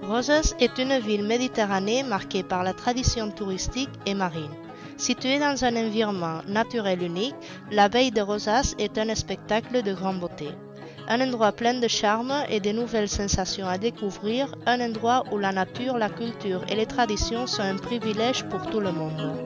Rosas est une ville méditerranéenne marquée par la tradition touristique et marine. Située dans un environnement naturel unique, la baie de Rosas est un spectacle de grande beauté. Un endroit plein de charme et de nouvelles sensations à découvrir, un endroit où la nature, la culture et les traditions sont un privilège pour tout le monde.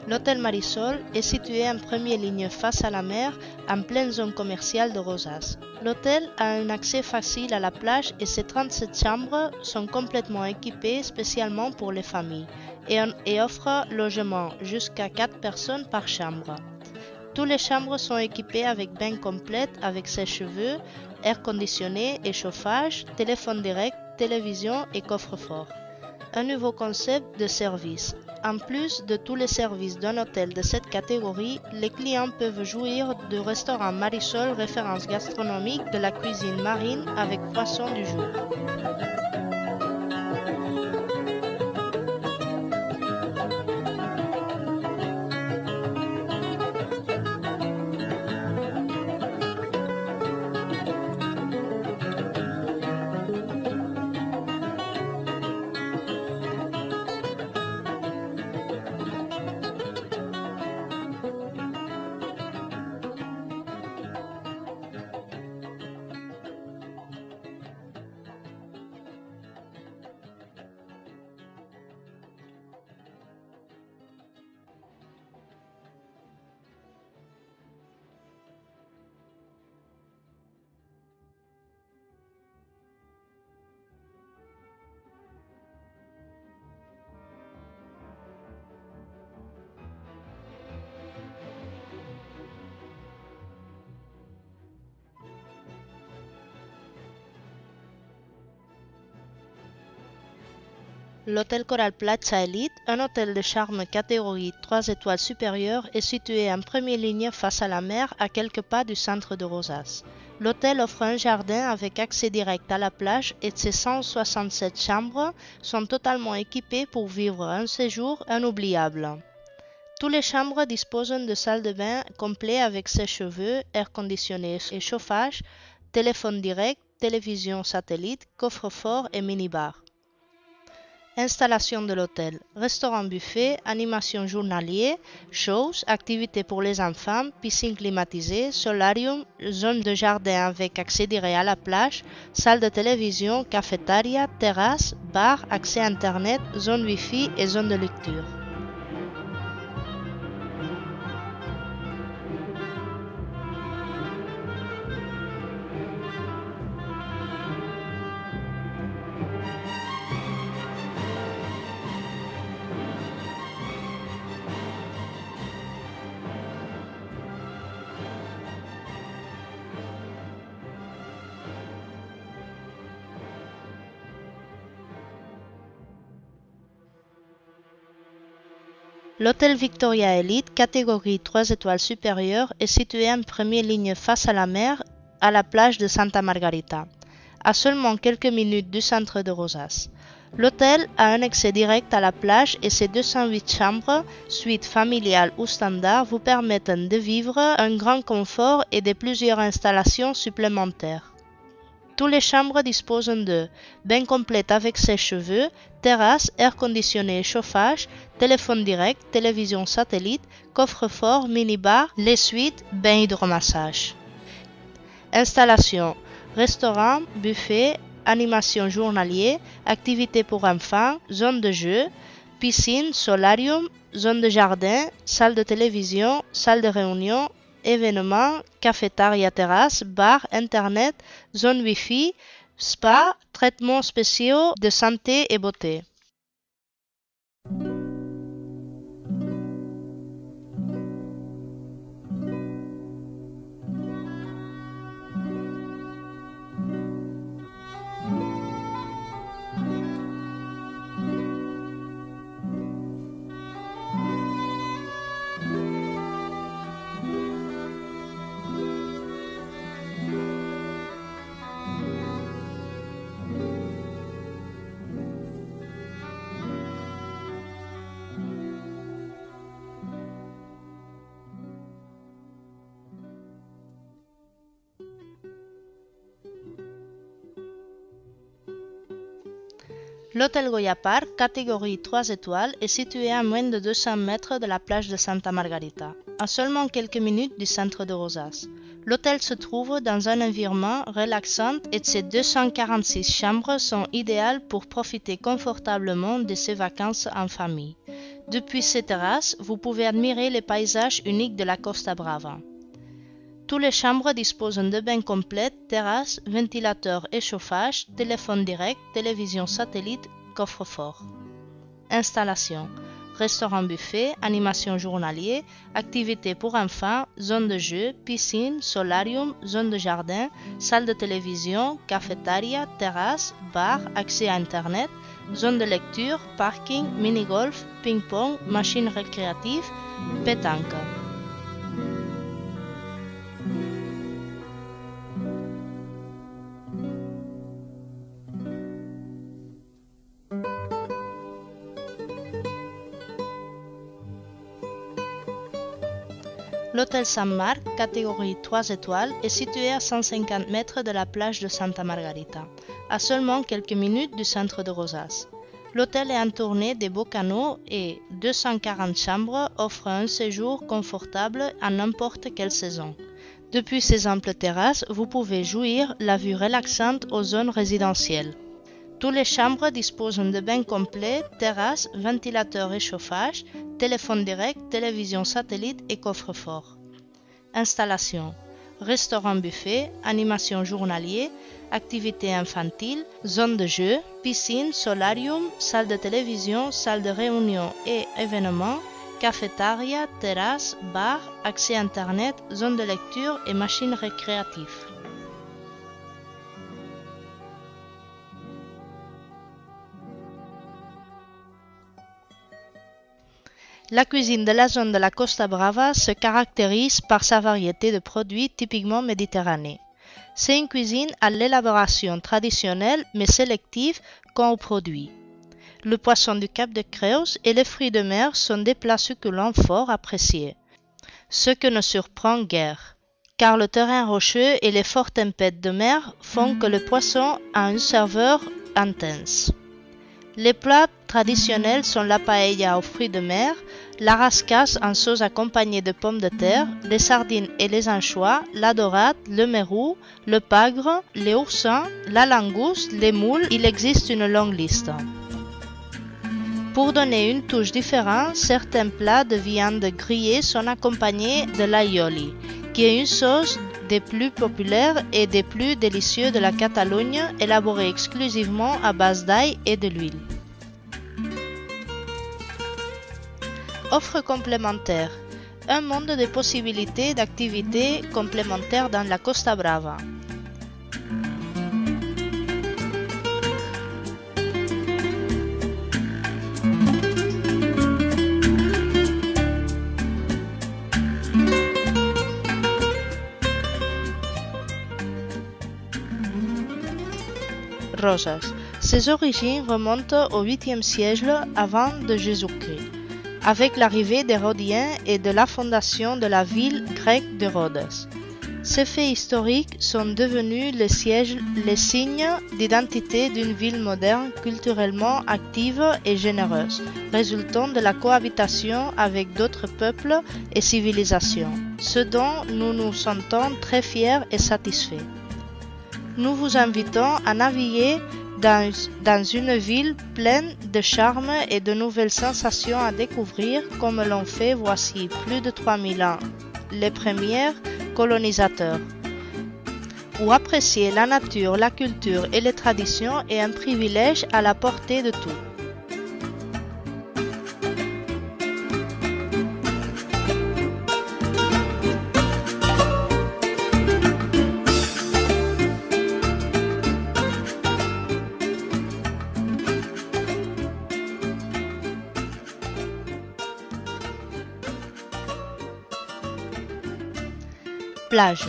L'hôtel Marisol est situé en première ligne face à la mer, en pleine zone commerciale de Rosas. L'hôtel a un accès facile à la plage et ses 37 chambres sont complètement équipées spécialement pour les familles et offrent logement jusqu'à 4 personnes par chambre. Toutes les chambres sont équipées avec bain complet avec sèche-cheveux, air conditionné et chauffage, téléphone direct, télévision et coffre-fort. Un nouveau concept de service. En plus de tous les services d'un hôtel de cette catégorie, les clients peuvent jouir du restaurant Marisol, référence gastronomique de la cuisine marine avec poisson du jour. L'hôtel Coral Plaza Elite, un hôtel de charme catégorie 3 étoiles supérieures, est situé en première ligne face à la mer à quelques pas du centre de Rosas. L'hôtel offre un jardin avec accès direct à la plage et ses 167 chambres sont totalement équipées pour vivre un séjour inoubliable. Toutes les chambres disposent de salles de bain complètes avec sèche-cheveux, air conditionné et chauffage, téléphone direct, télévision satellite, coffre-fort et minibar. Installation de l'hôtel, restaurant buffet, animation journalier, shows, activités pour les enfants, piscine climatisée, solarium, zone de jardin avec accès direct à la plage, salle de télévision, cafétéria, terrasse, bar, accès internet, zone wifi et zone de lecture. L'hôtel Victoria Elite, catégorie 3 étoiles supérieures, est situé en première ligne face à la mer, à la plage de Santa Margarita, à seulement quelques minutes du centre de Rosas. L'hôtel a un accès direct à la plage et ses 208 chambres, suite familiale ou standard, vous permettent de vivre un grand confort et de plusieurs installations supplémentaires. Toutes les chambres disposent de bain complet avec sèche-cheveux, terrasse, air conditionné et chauffage, téléphone direct, télévision satellite, coffre-fort, minibar, les suites, bain hydromassage. Installation, restaurant, buffet, animation journalier, activités pour enfants, zone de jeu, piscine, solarium, zone de jardin, salle de télévision, salle de réunion, événements, cafétéria terrasse, bar, internet, zone wifi, spa, traitements spéciaux de santé et beauté. L'hôtel Goya Park, catégorie 3 étoiles, est situé à moins de 200 mètres de la plage de Santa Margarita, à seulement quelques minutes du centre de Rosas. L'hôtel se trouve dans un environnement relaxant et ses 246 chambres sont idéales pour profiter confortablement de ses vacances en famille. Depuis ses terrasses, vous pouvez admirer les paysages uniques de la Costa Brava. Toutes les chambres disposent de bains complets, terrasses, ventilateurs et chauffage, téléphone direct, télévision satellite, coffre-fort. Installation: restaurant buffet, animation journalier, activités pour enfants, zone de jeu, piscine, solarium, zone de jardin, salle de télévision, cafétéria, terrasse, bar, accès à Internet, zone de lecture, parking, mini-golf, ping-pong, machines récréatives, pétanque. L'hôtel San Marc, catégorie 3 étoiles, est situé à 150 mètres de la plage de Santa Margarita, à seulement quelques minutes du centre de Rosas. L'hôtel est entouré de beaux canaux et 240 chambres offrent un séjour confortable à n'importe quelle saison. Depuis ses amples terrasses, vous pouvez jouir la vue relaxante aux zones résidentielles. Toutes les chambres disposent de bains complets, terrasses, ventilateurs et chauffage, téléphone direct, télévision satellite et coffre-fort. Installation: restaurant buffet, animation journalier, activités infantiles, zone de jeu, piscine, solarium, salle de télévision, salle de réunion et événements, cafétéria, terrasse, bar, accès Internet, zone de lecture et machines récréatives. La cuisine de la zone de la Costa Brava se caractérise par sa variété de produits typiquement méditerranéens. C'est une cuisine à l'élaboration traditionnelle mais sélective quant aux produits. Le poisson du Cap de Creus et les fruits de mer sont des plats succulents fort appréciés. Ce que ne surprend guère, car le terrain rocheux et les fortes tempêtes de mer font que le poisson a une saveur intense. Les plats traditionnels sont la paella aux fruits de mer, la rascasse en sauce accompagnée de pommes de terre, les sardines et les anchois, la dorade, le mérou, le pagre, les oursins, la langouste, les moules. Il existe une longue liste. Pour donner une touche différente, certains plats de viande grillée sont accompagnés de l'aioli, qui est une sauce des plus populaires et des plus délicieuses de la Catalogne, élaborée exclusivement à base d'ail et de l'huile. Offre complémentaire: un monde de possibilités d'activités complémentaires dans la Costa Brava. Rosas. Ses origines remontent au 8e siècle avant de Jésus-Christ, avec l'arrivée des Rhodiens et de la fondation de la ville grecque de Rhodes. Ces faits historiques sont devenus les signes d'identité d'une ville moderne culturellement active et généreuse, résultant de la cohabitation avec d'autres peuples et civilisations, ce dont nous nous sentons très fiers et satisfaits. Nous vous invitons à naviguer dans une ville pleine de charme et de nouvelles sensations à découvrir comme l'ont fait voici plus de 3000 ans les premiers colonisateurs. Où apprécier la nature, la culture et les traditions est un privilège à la portée de tous. Plage.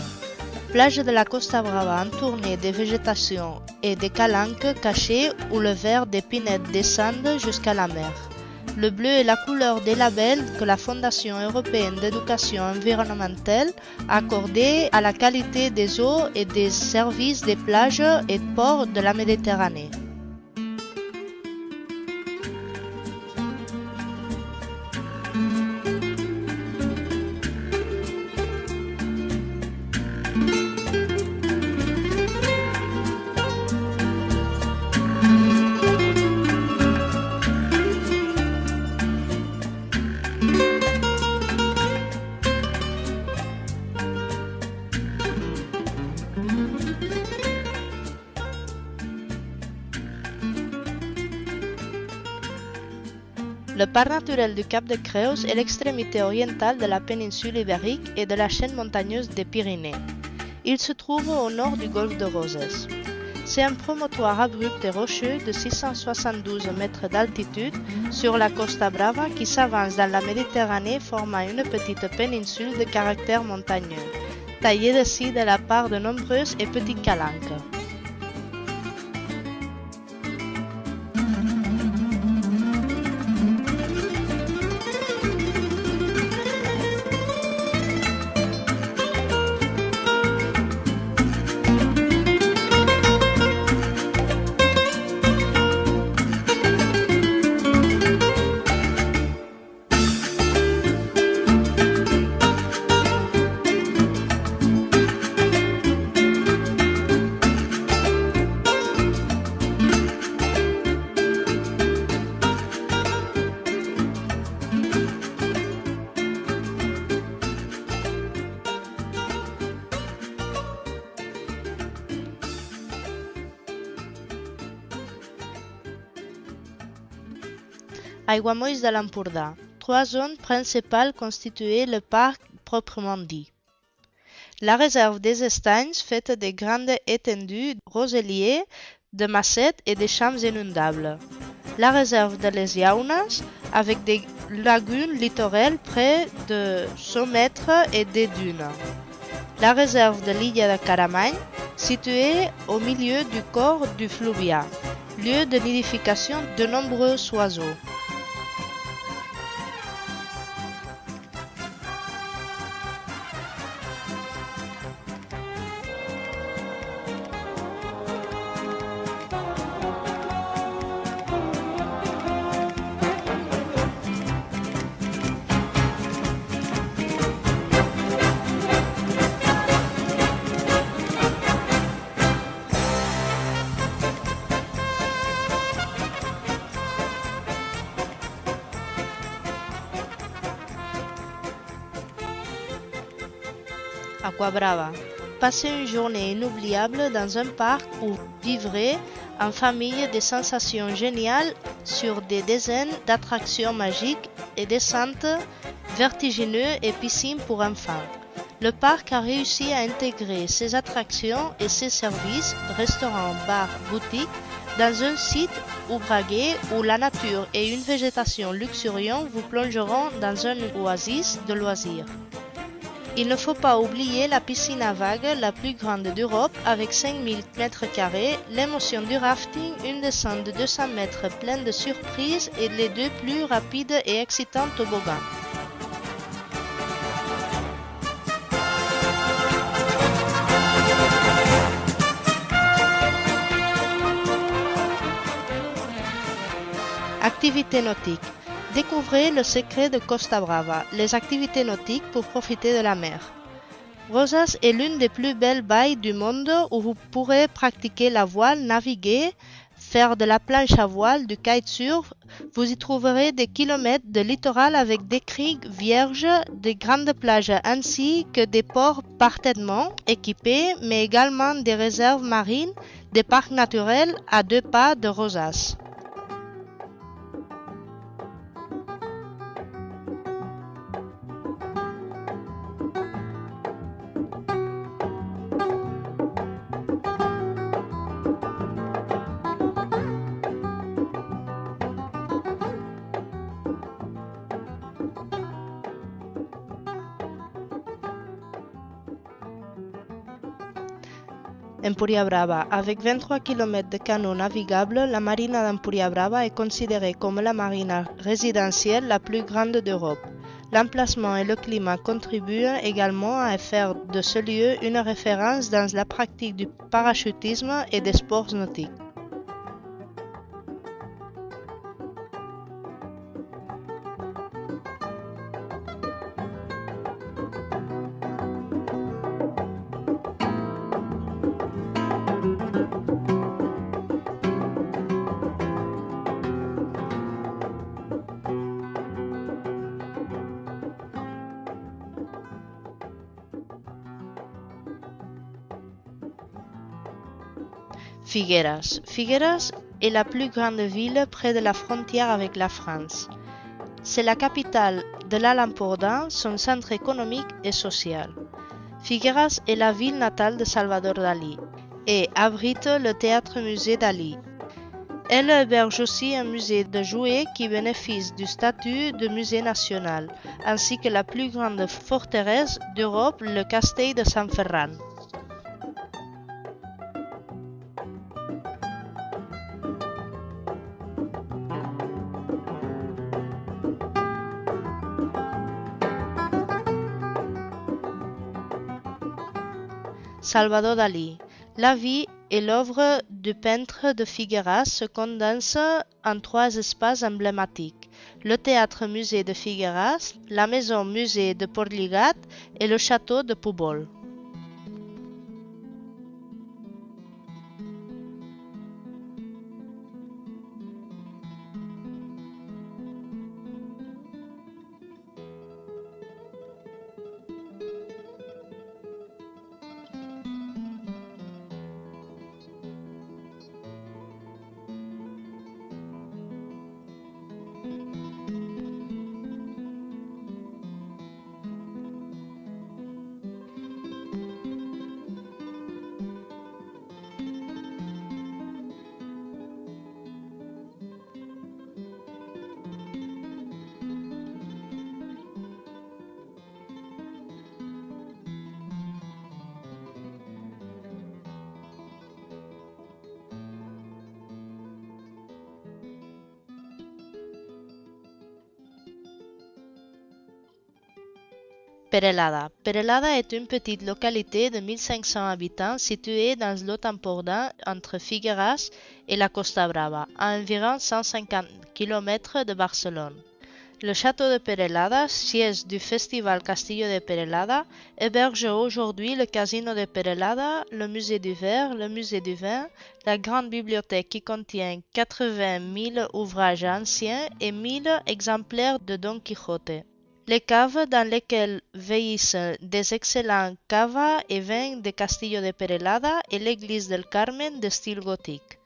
Plage de la Costa Brava entournée de végétation et de calanques cachées où le vert des pinettes descend jusqu'à la mer. Le bleu est la couleur des labels que la Fondation européenne d'éducation environnementale a accordés à la qualité des eaux et des services des plages et ports de la Méditerranée. Le parc naturel du Cap de Creus est l'extrémité orientale de la péninsule ibérique et de la chaîne montagneuse des Pyrénées. Il se trouve au nord du golfe de Roses. C'est un promontoire abrupt et rocheux de 672 mètres d'altitude sur la Costa Brava qui s'avance dans la Méditerranée formant une petite péninsule de caractère montagneux, taillée d'ici de la part de nombreuses et petites calanques. Aiguamolls de l'Empordà. 3 zones principales constituaient le parc proprement dit. La réserve des Estanys, faite de grandes étendues roseliers, de massettes et de champs inondables. La réserve de les Llaunes, avec des lagunes littorales près de 100 mètres et des dunes. La réserve de l'île de Caramany, située au milieu du corps du Fluvià, lieu de nidification de nombreux oiseaux. Aquabrava. Passez une journée inoubliable dans un parc où vous vivrez en famille des sensations géniales sur des dizaines d'attractions magiques et descentes vertigineuses et piscines pour enfants. Le parc a réussi à intégrer ses attractions et ses services, restaurants, bars, boutiques, dans un site ouvragé où la nature et une végétation luxuriante vous plongeront dans un oasis de loisirs. Il ne faut pas oublier la piscine à vagues la plus grande d'Europe avec 5000 m², l'émotion du rafting, une descente de 200 mètres pleine de surprises et les 2 plus rapides et excitants toboggans. Activités nautiques. Découvrez le secret de Costa Brava, les activités nautiques pour profiter de la mer. Rosas est l'une des plus belles baies du monde où vous pourrez pratiquer la voile, naviguer, faire de la planche à voile, du kitesurf. Vous y trouverez des kilomètres de littoral avec des criques vierges, des grandes plages ainsi que des ports parfaitement équipés, mais également des réserves marines, des parcs naturels à 2 pas de Rosas. Empuriabrava. Avec 23 km de canaux navigables, la marina d'Empuriabrava est considérée comme la marina résidentielle la plus grande d'Europe. L'emplacement et le climat contribuent également à faire de ce lieu une référence dans la pratique du parachutisme et des sports nautiques. Figueras. Figueras est la plus grande ville près de la frontière avec la France. C'est la capitale de l'Alt Empordà, son centre économique et social. Figueras est la ville natale de Salvador Dalí et abrite le théâtre-musée Dalí. Elle héberge aussi un musée de jouets qui bénéficie du statut de musée national, ainsi que la plus grande forteresse d'Europe, le Castell de Sant Ferran. Salvador Dalí. La vie et l'œuvre du peintre de Figueras se condensent en trois espaces emblématiques: le théâtre-musée de Figueras, la maison-musée de Portlligat et le château de Púbol. Perelada. Perelada est une petite localité de 1500 habitants située dans l'Alt Empordà entre Figueras et la Costa Brava, à environ 150 km de Barcelone. Le château de Perelada, siège du festival Castillo de Perelada, héberge aujourd'hui le casino de Perelada, le musée du verre, le musée du vin, la grande bibliothèque qui contient 80 000 ouvrages anciens et 1000 exemplaires de Don Quijote. Les caves dans lesquelles vieillissent des excellents cava et vins de Castillo de Perelada et l'église del Carmen de style gothique.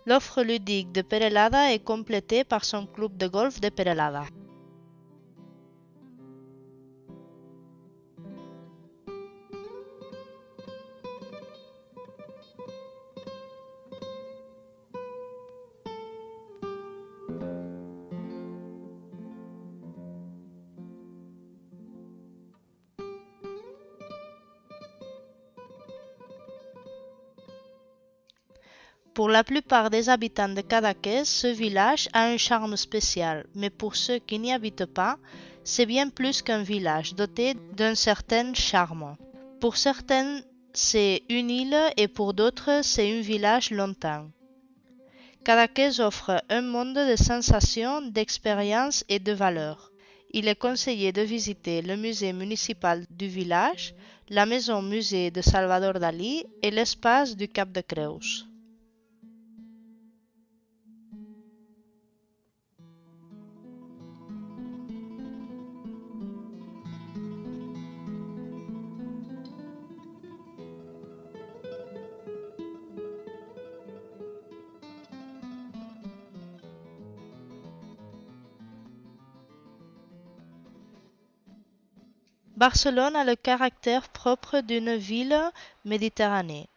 L'offre ludique de Perelada est complétée par son club de golf de Perelada. Pour la plupart des habitants de Cadaqués, ce village a un charme spécial, mais pour ceux qui n'y habitent pas, c'est bien plus qu'un village doté d'un certain charme. Pour certains, c'est une île et pour d'autres, c'est un village lointain. Cadaqués offre un monde de sensations, d'expériences et de valeurs. Il est conseillé de visiter le musée municipal du village, la maison-musée de Salvador Dalí et l'espace du Cap de Creus. Barcelone a le caractère propre d'une ville méditerranée.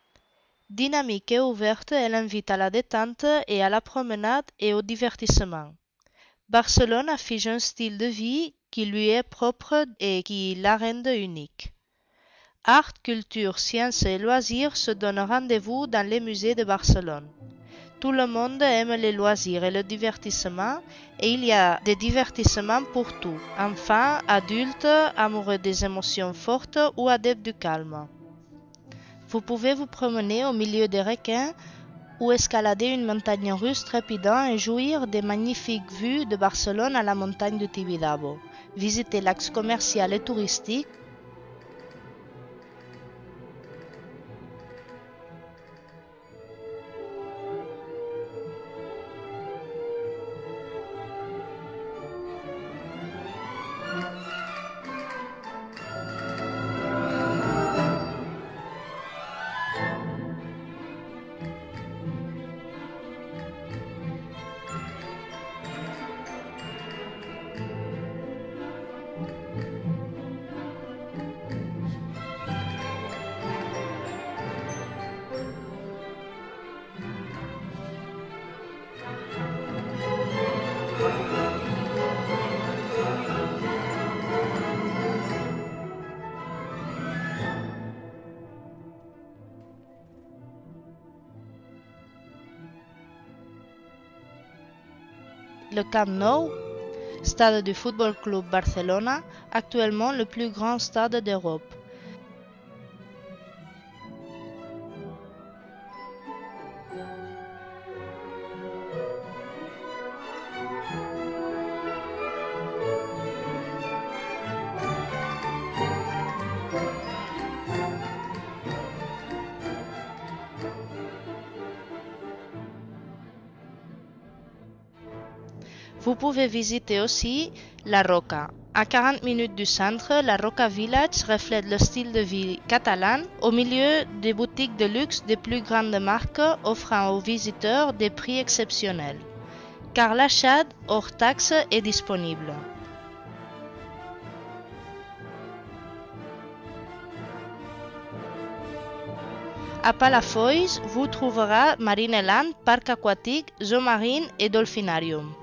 Dynamique et ouverte, elle invite à la détente et à la promenade et au divertissement. Barcelone affiche un style de vie qui lui est propre et qui la rend unique. Art, culture, sciences et loisirs se donnent rendez-vous dans les musées de Barcelone. Tout le monde aime les loisirs et le divertissement et il y a des divertissements pour tout, enfants, adultes, amoureux des émotions fortes ou adeptes du calme. Vous pouvez vous promener au milieu des requins ou escalader une montagne russe trépidante et jouir des magnifiques vues de Barcelone à la montagne du Tibidabo. Visiter l'axe commercial et touristique. le Camp Nou, stade du Football Club Barcelona, actuellement le plus grand stade d'Europe. Vous pouvez visiter aussi La Roca. À 40 minutes du centre, La Roca Village reflète le style de vie catalan au milieu des boutiques de luxe des plus grandes marques offrant aux visiteurs des prix exceptionnels. Car l'achat hors taxe est disponible. À Palafolls, vous trouverez Marineland, parc aquatique, zoo marine et dolphinarium.